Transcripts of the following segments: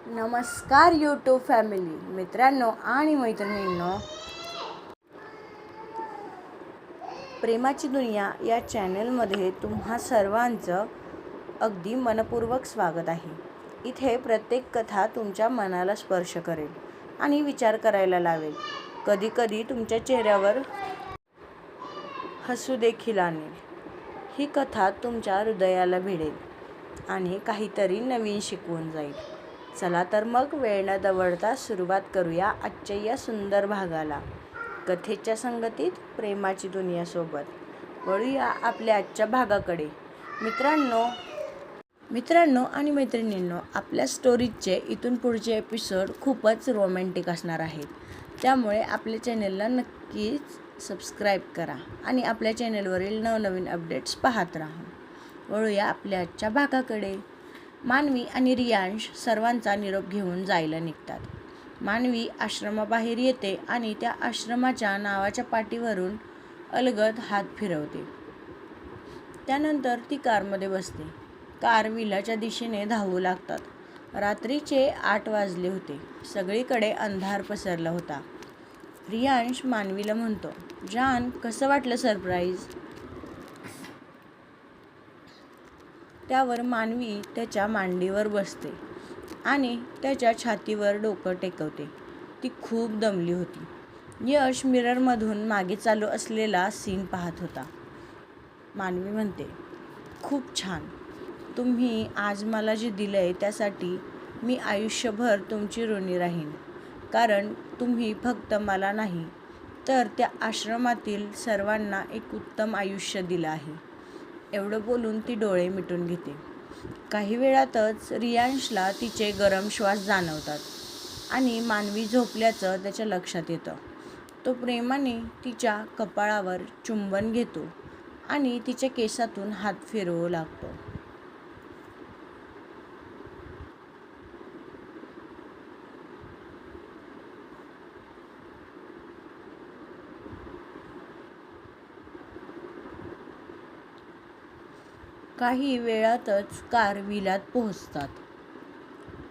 नमस्कार YouTube family, मित्रांनो आणि मैत्रिणींनो. प्रेमाची दुनिया या चॅनलमध्ये तुम्हा सर्वांचं अगदी मनपूर्वक स्वागत आहे. इथे प्रत्येक कथा तुमच्या मनाला स्पर्श करेल आणि विचार करायला लावेल. कधीकधी तुमच्या चेहऱ्यावर हसू देखील आणेल. ही कथा तुमच्या हृदयाला भिडेल आणि काहीतरी नवीन शिकवून जाईल. चला तर मग वेळ न दवडता सुरुवात करूया आजच्या या सुंदर भागाला. कथेच्या संगतीत प्रेमाची दुनियासोबत वळूया आपल्या आजच्या भागाकडे. मित्रांनो आणि मैत्रिणींनो, आपल्या स्टोरीजचे इथून पुढचे एपिसोड खूपच रोमॅन्टिक असणार आहेत. त्यामुळे आपल्या चॅनलला नक्कीच सबस्क्राईब करा आणि आपल्या चॅनलवरील नवनवीन अपडेट्स पाहत राहा. वळूया आपल्या आजच्या भागाकडे. मानवी आणि रियांश सर्वांचा निरोप घेऊन जायला निघतात. मानवी आश्रमाबाहेर येते आणि त्या आश्रमाच्या नावाच्या पाटीवरून अलगद हात फिरवते. त्यानंतर ती कारमध्ये बसते. कार विलाच्या दिशेने धावू लागतात. रात्रीचे 8 वाजले होते. सगळीकडे अंधार पसरला होता. रियांश मानवीला म्हणतो, जान, कसं वाटलं सरप्राईज? त्यावर मानवी त्याच्या मांडीवर बसते आणि त्याच्या छातीवर डोकं टेकवते. ती खूप दमली होती. यश मिररमधून मागे चालू असलेला सीन पाहत होता. मानवी म्हणते, खूप छान. तुम्ही आज मला जे दिलंय त्यासाठी मी आयुष्यभर तुमची ऋणी राहीन. कारण तुम्ही फक्त मला नाही तर त्या आश्रमातील सर्वांना एक उत्तम आयुष्य दिलं आहे. एवढं बोलून ती डोळे मिटून घेते. काही वेळातच रियांशला तिचे गरम श्वास जाणवतात आणि मानवी झोपल्याचं त्याच्या लक्षात येतं. तो प्रेमाने तिच्या कपाळावर चुंबन घेतो आणि तिच्या केसातून हात फिरवू लागतो. काही वेळातच कार विलात पोहोचतात.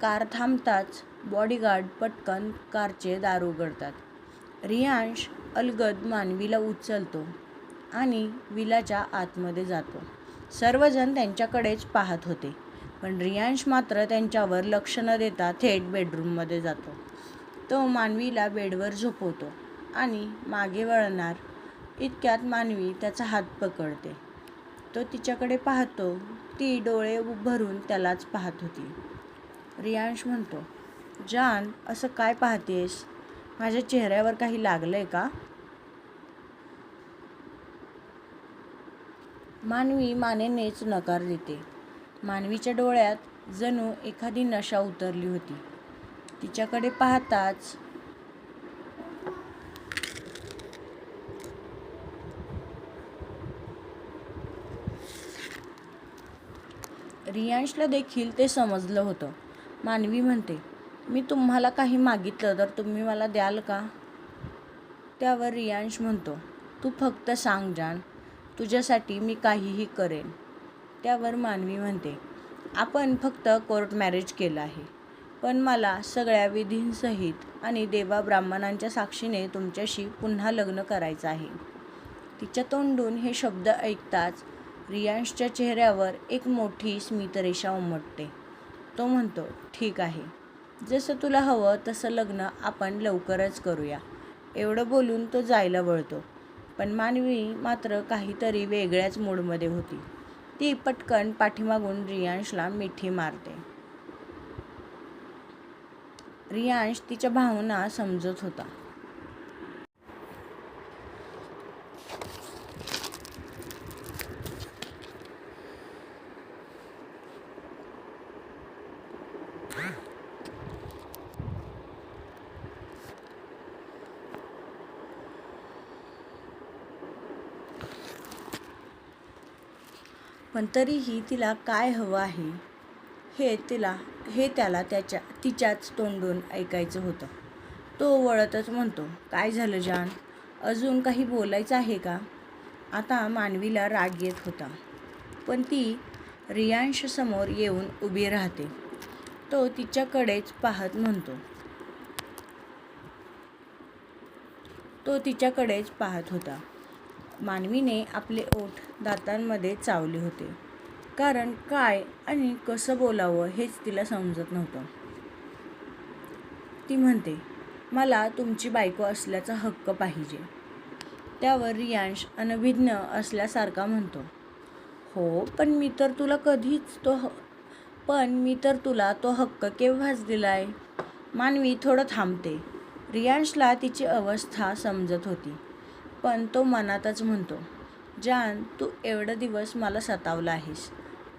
कार थांबताच बॉडीगार्ड पटकन कारचे दार उघडतात. रियांश अलगद मानवीला उचलतो आणि विलाच्या आतमध्ये जातो. सर्वजण त्यांच्याकडेच पाहत होते, पण रियांश मात्र त्यांच्यावर लक्ष न देता थेट बेडरूममध्ये जातो. तो मानवीला बेडवर झोपवतो आणि मागे वळणार इतक्यात मानवी त्याचा हात पकडते. तो तिच्याकडे पाहतो. ती डोळे भरून त्यालाच पाहत होती. रियांश म्हणतो, जान, असं काय पाहतेस? माझ्या चेहऱ्यावर काही लागलंय का? मानवी मानेनेच नकार देते. मानवीच्या डोळ्यात जणू एखादी नशा उतरली होती. तिच्याकडे पाहताच रियांशला देखील ते समजलं होतं. मानवी म्हणते, मी तुम्हाला काही मागितलं तर तुम्ही मला द्याल का? त्यावर रियांश म्हणतो, तू फक्त सांग जान, तुझ्यासाठी मी काहीही करेन. त्यावर मानवी म्हणते, आपण फक्त कोर्ट मॅरेज केलं आहे, पण मला सगळ्या विधींसहित आणि देवा ब्राह्मणांच्या साक्षीने तुमच्याशी पुन्हा लग्न करायचं आहे. तिच्या तोंडून हे शब्द ऐकताच रियांशच्या चेहऱ्यावर एक मोठी स्मितरेषा उमटते. तो म्हणतो, ठीक आहे, जसं तुला हवं तसं लग्न आपण लवकरच करूया. एवढं बोलून तो जायला वळतो, पण मानवी मात्र काहीतरी वेगळ्याच मूडमध्ये होती. ती पटकन पाठीमागून रियांशला मिठी मारते. रियांश तिच्या भावना समजत होता. पण तरीही तिला काय हवं आहे हे त्याला तिच्याच तोंडून ऐकायचं होतं. तो वळतच म्हणतो, काय झालं जान? अजून काही बोलायचं आहे का? आता मानवीला राग येत होता, पण ती रियांशसमोर येऊन उभी राहते. तो तिच्याकडेच पाहत म्हणतो. तो तिच्याकडेच पाहत होता. मानवीने आपले ओठ दातांमध्ये चावले होते, कारण काय आणि कसं बोलावं हेच तिला समजत नव्हतं. ती म्हणते, मला तुमची बायको असल्याचा हक्क पाहिजे. त्यावर रियांश अनभिज्ञ असल्यासारखा म्हणतो, हो पण मी तर तुला तो हक्क केव्हाच दिलाय. मानवी थोडं थांबते. रियांशला तिची अवस्था समजत होती, पण तो मनातच म्हणतो, जान तू एवढे दिवस मला सतावलं आहेस,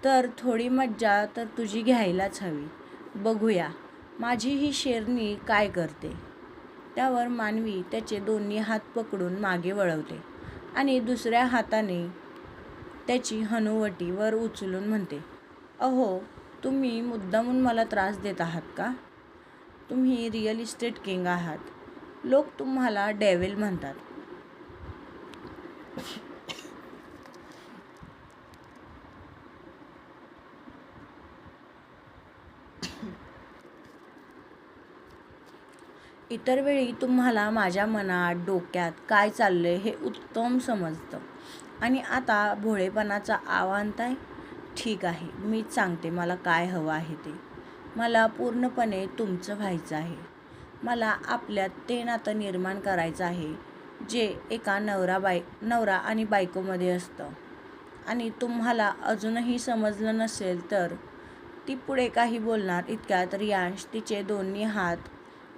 तर थोडी मज्जा तर तुझी घ्यायलाच हवी. बघूया माझी ही शेरनी काय करते. त्यावर मानवी त्याचे दोन्ही हात पकडून मागे वळवते आणि दुसऱ्या हाताने त्याची हनुवटी वर उचलून म्हणते, अहो तुम्ही मुद्दामून मला त्रास देत आहात का. तुम्ही रिअल इस्टेट किंग आहात. लोक तुम्हाला डेव्हिल म्हणतात. इतर वेळी तुम्हाला माझ्या मनात डोक्यात काय चाललंय हे उत्तम समजतं आणि आता भोळेपणाचा आव आणताय. ठीक आहे, मीच सांगते मला काय हवं आहे ते. मला पूर्णपणे तुमचं व्हायचं आहे. मला आपल्यात ते नातं निर्माण करायचं आहे जे एका नवरा आणि बायकोमध्ये असतं. आणि तुम्हाला अजूनही समजलं नसेल तर. ती पुढे काही बोलणार इतक्यात रियांश तिचे दोन्ही हात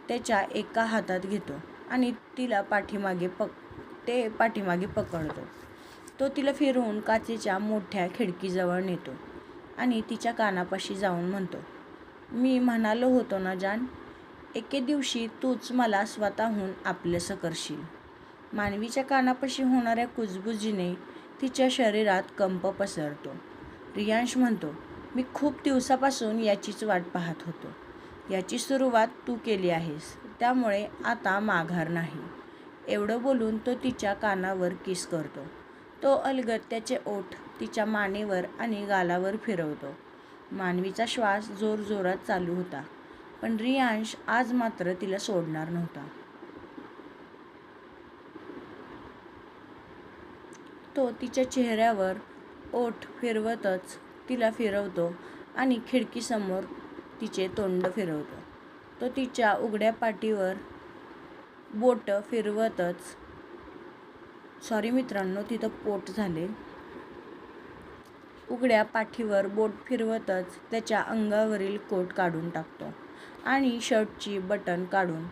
त्याच्या एका हातात घेतो आणि तिला पाठीमागे पकडतो. तो तिला फिरवून काचेच्या मोठ्या खिडकीजवळ नेतो आणि तिच्या कानापाशी जाऊन म्हणतो, मी म्हणालो होतो ना जान, एके दिवशी तूच मला स्वतःहून आपलंसं करशील. मानवीच्या कानापाशी होणाऱ्या कुजबुजीने तिच्या शरीरात कंप पसरतो. रियांश म्हणतो, मी खूप दिवसापासून याचीच वाट पाहत होतो. याची सुरुवात तू केली आहेस, त्यामुळे आता माघार नाही. एवढं बोलून तो तिच्या कानावर किस करतो. तो अलगद त्याचे ओठ तिच्या मानेवर आणि गालावर फिरवतो. मानवीचा श्वास जोरजोरात चालू होता, पण रियांश आज मात्र तिला सोडणार नव्हता. तो तिच्या चेहऱ्यावर ओठ फिरवतच तिला फिरवतो आणि खिडकीसमोर तिचे तोंड फिरवतो. तो तिच्या उघड्या पाठीवर बोट फिरवतच सॉरी मित्रांनो, तिथं पोट झाले. उघड्या पाठीवर बोट फिरवतच त्याच्या अंगावरील कोट काढून टाकतो आणि शर्टची बटन काढून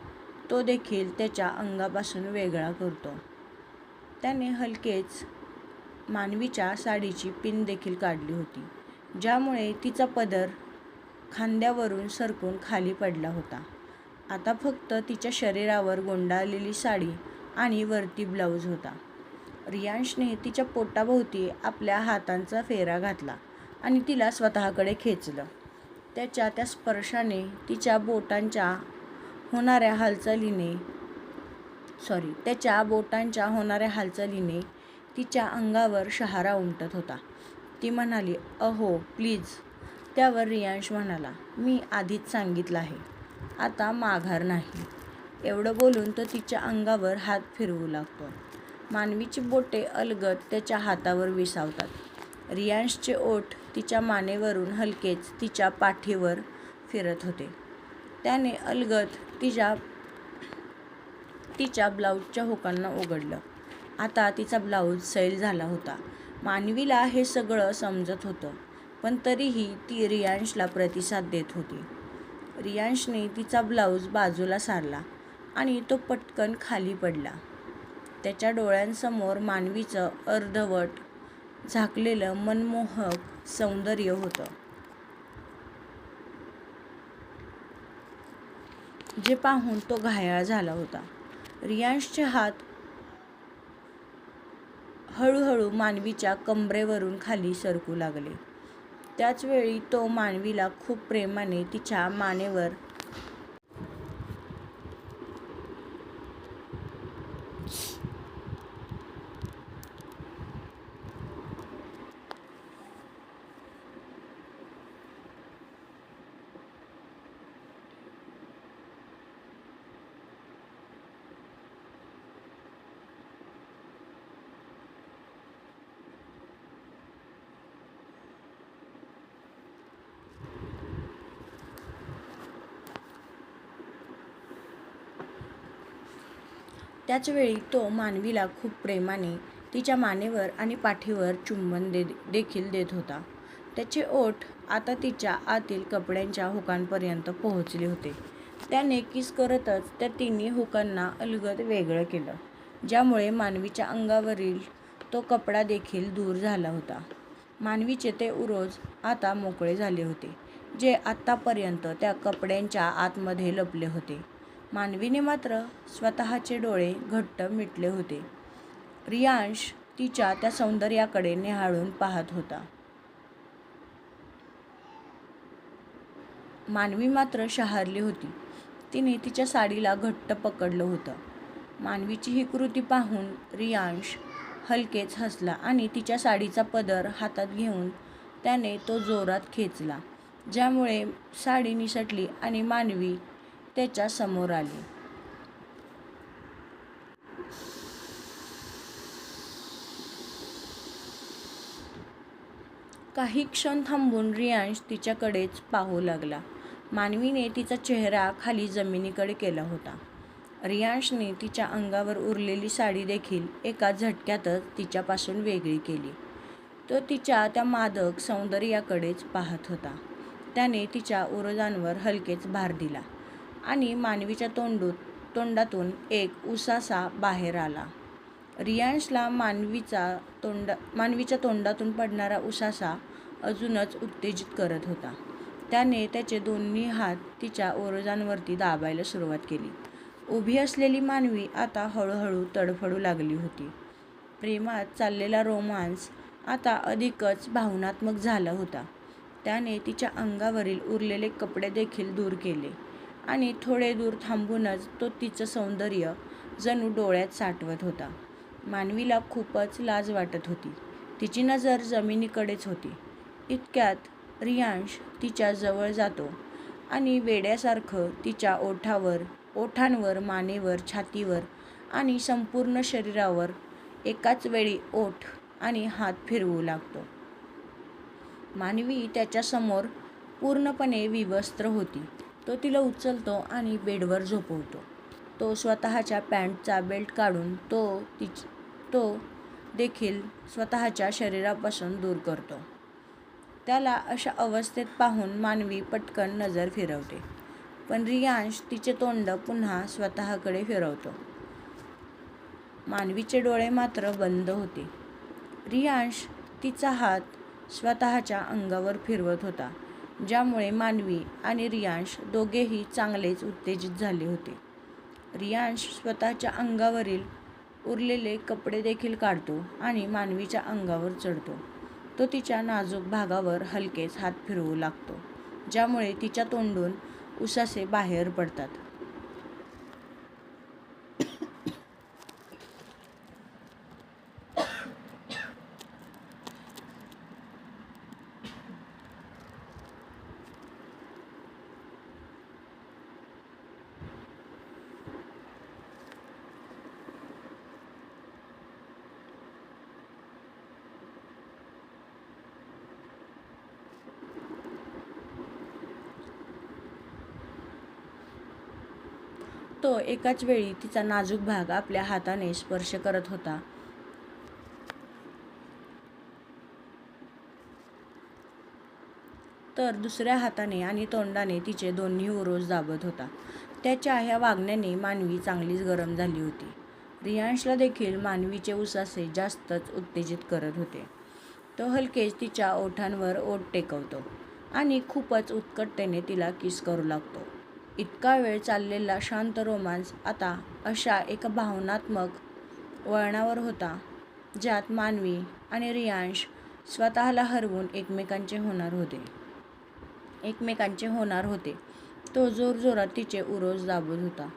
तो देखील त्याच्या अंगापासून वेगळा करतो. त्याने हलकेच मानवीच्या साडीची पिन देखील काढली होती, ज्यामुळे तिचा पदर खांद्यावरून सरकून खाली पडला होता. आता फक्त तिच्या शरीरावर गुंडाळलेली साडी आणि वरती ब्लाऊज होता. रियांशने तिच्या पोटाभोवती आपल्या हातांचा फेरा घातला आणि तिला स्वतःकडे खेचलं. त्याच्या त्या स्पर्शाने त्याच्या बोटांच्या होणाऱ्या हालचालीने तिच्या अंगावर शहारा उमटत होता. ती म्हणाली, अहो प्लीज. त्यावर रियांश म्हणाला, मी आधीच सांगितलं आहे, आता माघार नाही. एवढं बोलून तो तिच्या अंगावर हात फिरवू लागतो. मानवीची बोटे अलगद त्याच्या हातावर विसावतात. रियांशचे ओठ तिच्या मानेवरून हलकेच तिच्या पाठीवर फिरत होते. त्याने अलगद तिच्या ब्लाऊजच्या हुकांना उघडलं. आता तिचा ब्लाऊज सैल झाला होता. मानवीला हे सगळं समजत होतं, पण तरीही ती रियांशला प्रतिसाद देत होती. रियांशने तिचा ब्लाऊज बाजूला सारला आणि तो पटकन खाली पडला. त्याच्या डोळ्यांसमोर मानवीचं अर्धवट झाकलेलं मनमोहक सौंदर्य होतं, जे पाहून तो घायाळ झाला होता. रियांशचे हात हळूहळू मानवीच्या कंबरेवरून खाली सरकू लागले. त्याच वेळी तो मानवीला खूप प्रेमाने तिच्या मानेवर त्याचवेळी तो मानवीला खूप प्रेमाने तिच्या मानेवर आणि पाठीवर चुंबन देखील देत होता. त्याचे ओठ आता तिच्या आतील कपड्यांच्या हुकांपर्यंत पोहोचले होते. त्याने किस करतच त्या तिन्ही हुकांना अलगद वेगळं केलं, ज्यामुळे मानवीच्या अंगावरील तो कपडा देखील दूर झाला होता. मानवीचे ते उरोज आता मोकळे झाले होते, जे आत्तापर्यंत त्या कपड्यांच्या आतमध्ये लपले होते. मानवीने मात्र स्वतःचे डोळे घट्ट मिटले होते. रियांश तिच्या त्या सौंदर्याकडे निहाळून पाहत होता. मानवी मात्र शहारली होती. तिने तिच्या साडीला घट्ट पकडलं होतं. मानवीची ही कृती पाहून रियांश हलकेच हसला आणि तिच्या साडीचा पदर हातात घेऊन त्याने तो जोरात खेचला, ज्यामुळे साडी निसटली आणि मानवी त्याच्या समोर आली. काही क्षण थांबून रियांश तिच्याकडेच पाहू लागला. मानवीने तिचा चेहरा खाली जमिनीकडे केला होता. रियांशने तिच्या अंगावर उरलेली साडी देखील एका झटक्यातच तिच्यापासून वेगळी केली. तो तिच्या त्या मादक सौंदर्याकडेच पाहत होता. त्याने तिच्या उरोजांवर हलकेच भार दिला आणि मानवीच्या तोंडातून एक उसासा बाहेर आला. रियांशला मानवीच्या तोंडातून पडणारा उसासा अजूनच उत्तेजित करत होता. त्याने त्याचे दोन्ही हात तिच्या ओरोजांवरती दाबायला सुरुवात केली. उभी असलेली मानवी आता हळूहळू तडफडू लागली होती. प्रेमात चाललेला रोमांस आता अधिकच भावनात्मक झाला होता. त्याने तिच्या अंगावरील उरलेले कपडे देखील दूर केले आणि थोडे दूर थांबूनच तो तिचं सौंदर्य जणू डोळ्यात साठवत होता. मानवीला खूपच लाज वाटत होती. तिची नजर जमिनीकडेच होती. इतक्यात रियांश तिच्या जवळ जातो आणि वेड्यासारखं तिच्या ओठांवर, मानेवर, छातीवर आणि संपूर्ण शरीरावर एकाच वेळी ओठ आणि हात फिरवू लागतो. मानवी त्याच्यासमोर पूर्णपणे विवस्त्र होती. तो तिला उचलतो आणि बेडवर झोपवतो. तो स्वतःच्या पॅन्टचा बेल्ट काढून तो देखील स्वतःच्या शरीरापासून दूर करतो. त्याला अशा अवस्थेत पाहून मानवी पटकन नजर फिरवते, पण रियांश तिचे तोंड पुन्हा स्वतःकडे फिरवतो. मानवीचे डोळे मात्र बंद होते. रियांश तिचा हात स्वतःच्या अंगावर फिरवत होता, ज्यामुळे मानवी आणि रियांश दोघेही चांगलेच उत्तेजित झाले होते. रियांश स्वतःच्या अंगावरील उरलेले कपडे देखील काढतो आणि मानवीच्या अंगावर चढतो. तो तिच्या नाजूक भागावर हलकेच हात फिरवू लागतो, ज्यामुळे तिच्या तोंडून उसासे बाहेर पडतात. तो एकाच वेळी तिचा नाजूक भाग आपल्या हाताने स्पर्श करत होता. तर दुसऱ्या हाताने आणि तोंडाने तिचे दोन्ही उरोज दाबत होता. त्याच्या ह्या वागण्याने मानवी चांगलीच गरम झाली होती. रियांशला देखील मानवीचे उसासे जास्तच उत्तेजित करत होते. तो हलकेच तिच्या ओठांवर ओठ टेकवतो आणि खूपच उत्कटतेने तिला किस करू लागतो. इतका वेळ चाललेला शांत रोमांस आता अशा एका भावनात्मक वळणावर होता, ज्यात मानवी आणि रियांश स्वतःला हरवून एकमेकांचे होणार होते. तो जोरजोरात तिचे उरोज दाबत होता,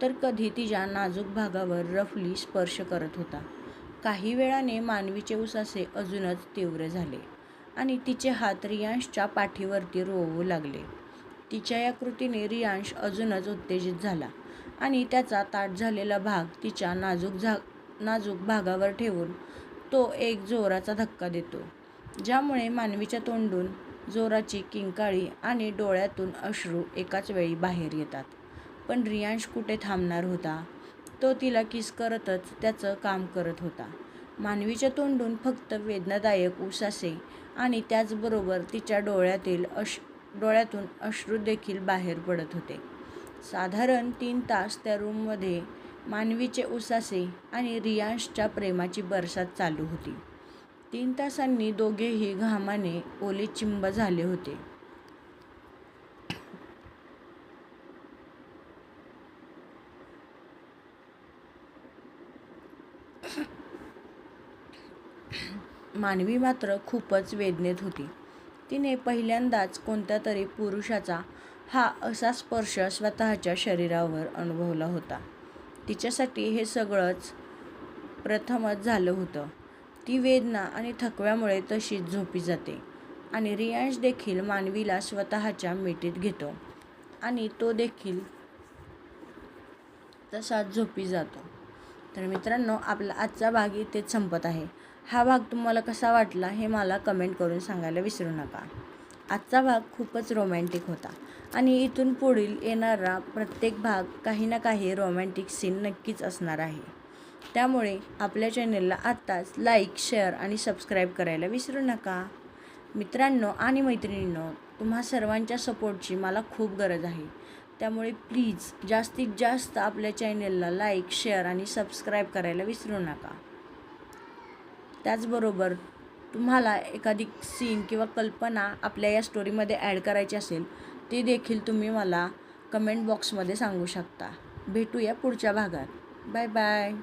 तर कधी तिच्या नाजूक भागावर रफली स्पर्श करत होता. काही वेळाने मानवीचे उसासे अजूनच तीव्र झाले आणि तिचे हात रियांशच्या पाठीवरती रोवू लागले. तिच्या या कृतीने रियांश अजूनच उत्तेजित झाला आणि त्याचा ताठ झालेला भाग तिच्या नाजूक भागावर ठेवून तो एक जोराचा धक्का देतो, ज्यामुळे मानवीच्या तोंडून जोराची किंकाळी आणि डोळ्यातून अश्रू एकाच वेळी बाहेर येतात. पण रियांश कुठे थांबणार होता. तो तिला किस करतच त्याचं काम करत होता. मानवीच्या तोंडून फक्त वेदनादायक उसासे आणि त्याचबरोबर तिच्या डोळ्यातून अश्रू देखील बाहेर पडत होते. साधारण 3 तास त्या रूममध्ये मानवीचे उसासे आणि रियांशच्या प्रेमाची बरसात चालू होती. 3 तासांनी दोघेही घामाने ओलेचिंब झाले होते. मानवी मात्र खूपच वेदनेत होती. तिने पहिल्यांदाच कोणत्या तरी पुरुषाचा हा असा स्पर्श स्वतःच्या शरीरावर अनुभवला होता. तिच्यासाठी हे सगळंच प्रथमच झालं होतं. ती वेदना आणि थकव्यामुळे तशीच झोपी जाते आणि रियांश देखील मानवीला स्वतःच्या मिठीत घेतो आणि तो देखील तसाच झोपी जातो. तर मित्रांनो, आपला आजचा भाग इथेच संपत आहे. हा भाग तुम्हाला कसा वाटला हे मला कमेंट करून सांगायला विसरू नका. आजचा भाग खूपच रोमॅन्टिक होता आणि इथून पुढील येणारा प्रत्येक भाग काही ना काही रोमॅन्टिक सीन नक्कीच असणार आहे. त्यामुळे आपल्या चॅनलला आत्ताच लाईक, शेअर आणि सबस्क्राईब करायला विसरू नका. मित्रांनो आणि मैत्रिणींनो, तुम्हा सर्वांच्या सपोर्टची मला खूप गरज आहे. त्यामुळे प्लीज जास्तीत जास्त आपल्या चॅनलला लाईक, शेअर आणि सबस्क्राईब करायला विसरू नका. त्याचबरोबर तुम्हाला एखादी सीन किंवा कल्पना आपल्या या स्टोरीमध्ये ॲड करायची असेल ते देखील तुम्ही मला कमेंट बॉक्समध्ये सांगू शकता. भेटूया पुढच्या भागात. Bye bye.